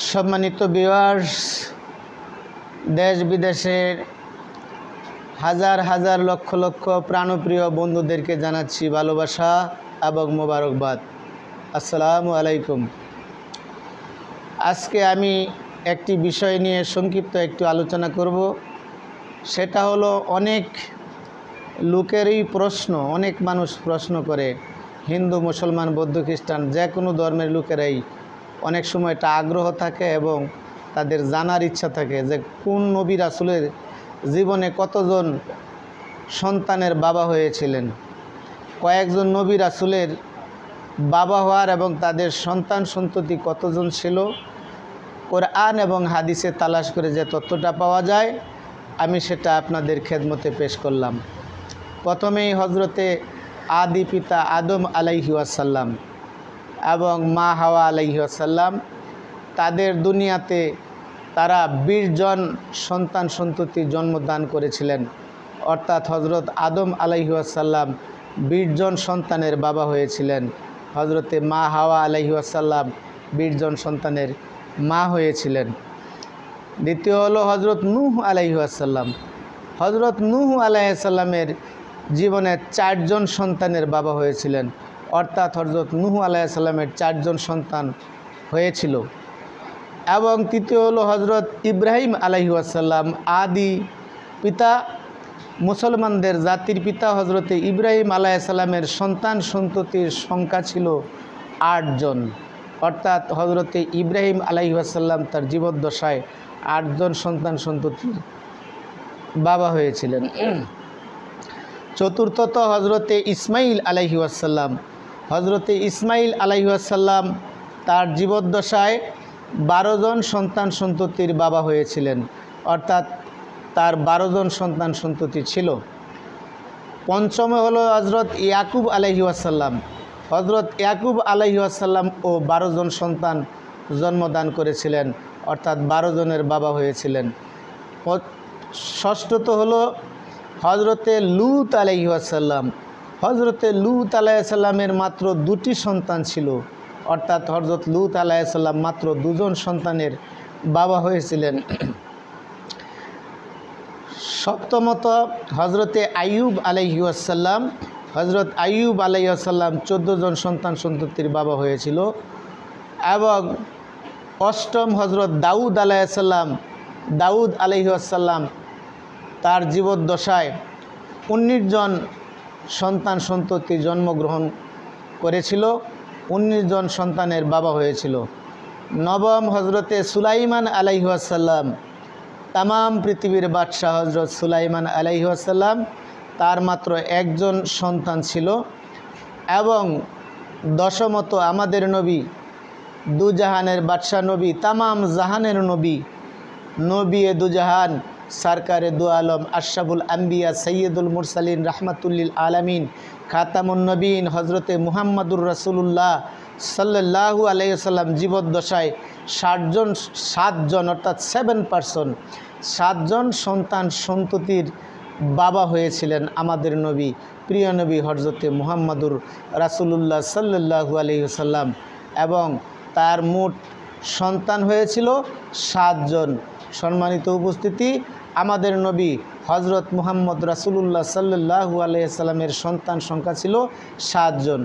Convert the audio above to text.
সম্মানিত ভিউয়ার্স, দেশ বিদেশের হাজার হাজার লক্ষ লক্ষ প্রাণপ্রিয় বন্ধুদেরকে জানাচ্ছি ভালোবাসা এবং মোবারকবাদ। আসসালামু আলাইকুম। আজকে আমি একটি বিষয় নিয়ে সংক্ষিপ্ত একটু আলোচনা করব। সেটা হলো অনেক লোকেরই প্রশ্ন, অনেক মানুষ প্রশ্ন করে, হিন্দু মুসলমান বৌদ্ধ খ্রিস্টান যে কোনো ধর্মের লোকেরাই অনেক সময় এটা আগ্রহ থাকে এবং তাদের জানার ইচ্ছা থাকে যে কোন নবী রাসূলের জীবনে কতজন সন্তানের বাবা হয়েছিলেন, কয়েকজন নবী রাসূলের বাবা হওয়ার এবং তাদের সন্তান সন্ততি কতজন ছিল। কোরআন এবং হাদিসে তালাশ করে যে তথ্যটা পাওয়া যায় আমি সেটা আপনাদের খেদমতে পেশ করলাম। প্রথমেই হজরতে আদি পিতা আদম আলাইহি ওয়াসাল্লাম এবং মা হাওয়া আলাইহি ওয়াসাল্লাম, তাদের দুনিয়াতে তারা 20 জন সন্তান সন্ততি জন্মদান করেছিলেন। অর্থাৎ হজরত আদম আলাইহি ওয়াসাল্লাম 20 জন সন্তানের বাবা হয়েছিলেন। হজরতে মা হাওয়া আলাইহি ওয়াসাল্লাম 20 জন সন্তানের মা হয়েছিলেন। দ্বিতীয় হলো হজরত নূহ আলাইহি ওয়াসাল্লাম। হজরত নূহ আলাইহিস সালামের জীবনে 4 জন সন্তানের বাবা হয়েছিলেন। অর্থাৎ হজরত নূহ আলাইহিস সালামের 4 জন সন্তান হয়েছিল। এবং তৃতীয় হলো হজরত ইব্রাহিম আলাইহি ওয়াসাল্লাম, আদি পিতা, মুসলমানদের জাতির পিতা হজরতে ইব্রাহিম আলাইহিস সালামের সন্তান সন্ততির সংখ্যা ছিল 8 জন। অর্থাৎ হজরতে ইব্রাহিম আলাইহি ওয়াসাল্লাম তার জীবদ্দশায় 8 জন সন্তান সন্ততির বাবা হয়েছিলেন। চতুর্থত হজরতে ইসমাইল আলাইহি ওয়াসাল্লাম। হজরতে ইসমাইল আলাইহি ওয়াসাল্লাম তার জীবদ্দশায় 12 জন সন্তান সন্ততির বাবা হয়েছিলেন। অর্থাৎ তার 12 জন সন্তান সন্ততি ছিল। পঞ্চমে হলো হজরত ইয়াকুব আলাইহি ওয়াসাল্লাম। হজরত ইয়াকুব আলাইহি ওয়াসাল্লাম ও 12 জন সন্তান জন্মদান করেছিলেন। অর্থাৎ 12 জনের বাবা হয়েছিলেন। ষষ্ঠত হলো হজরতে লূত আলাইহি ওয়াসাল্লাম। হজরতে লূত আলাইহিস সালামের মাত্র 2টি সন্তান ছিল। অর্থাৎ হজরত লূত আলাইহিস সালাম মাত্র 2 জন সন্তানের বাবা হয়েছিলেন। সপ্তমত হজরতে আইয়ুব আলাইহি ওয়াসাল্লাম। হজরত আইয়ুব আলাইহি ওয়াসাল্লাম 14 জন সন্তান সন্ততির বাবা হয়েছিল। এবং অষ্টম হজরত দাউদ আলাইহিস সালাম। দাউদ আলাইহি ওয়াসাল্লাম তার জীবদ্দশায় 19 জন সন্তান সন্ততি জন্মগ্রহণ করেছিল, 19 জন সন্তানের বাবা হয়েছিল। নবম হজরতে সুলাইমান আলাইহি ওয়াসাল্লাম। তামাম পৃথিবীর বাদশাহ হজরত সুলাইমান আলাইহি ওয়াসাল্লাম, তার মাত্র 1 জন সন্তান ছিল। এবং দশমত আমাদের নবী, দুজাহানের বাদশাহ নবী, তামাম জাহানের নবী, নবী এ দুজাহান, সরকারে দু আলম, আশরাফুল আম্বিয়া, সৈয়দুল মুরসালিন, রাহমাতুল্লিল আলামিন, খাতামুন নবীন হজরতে মুহাম্মাদুর রাসূলুল্লাহ সাল্লাল্লাহু আলাইহি ওয়াসাল্লাম জীবদ্দশায় 7 জন অর্থাৎ 7%, 7 জন সন্তান সন্ততির বাবা হয়েছিলেন আমাদের নবী, প্রিয় নবী হজরতে মুহাম্মাদুর রাসূলুল্লাহ সাল্লাল্লাহু আলাইহি ওয়াসাল্লাম। এবং তার মোট সন্তান হয়েছিল 7 জন। সম্মানিত উপস্থিতি, আমাদের নবী হজরত মুহাম্মদ রাসূলুল্লাহ সাল্লাল্লাহু আলাইহি ওয়াসাল্লামের সন্তান সংখ্যা ছিল 7 জন।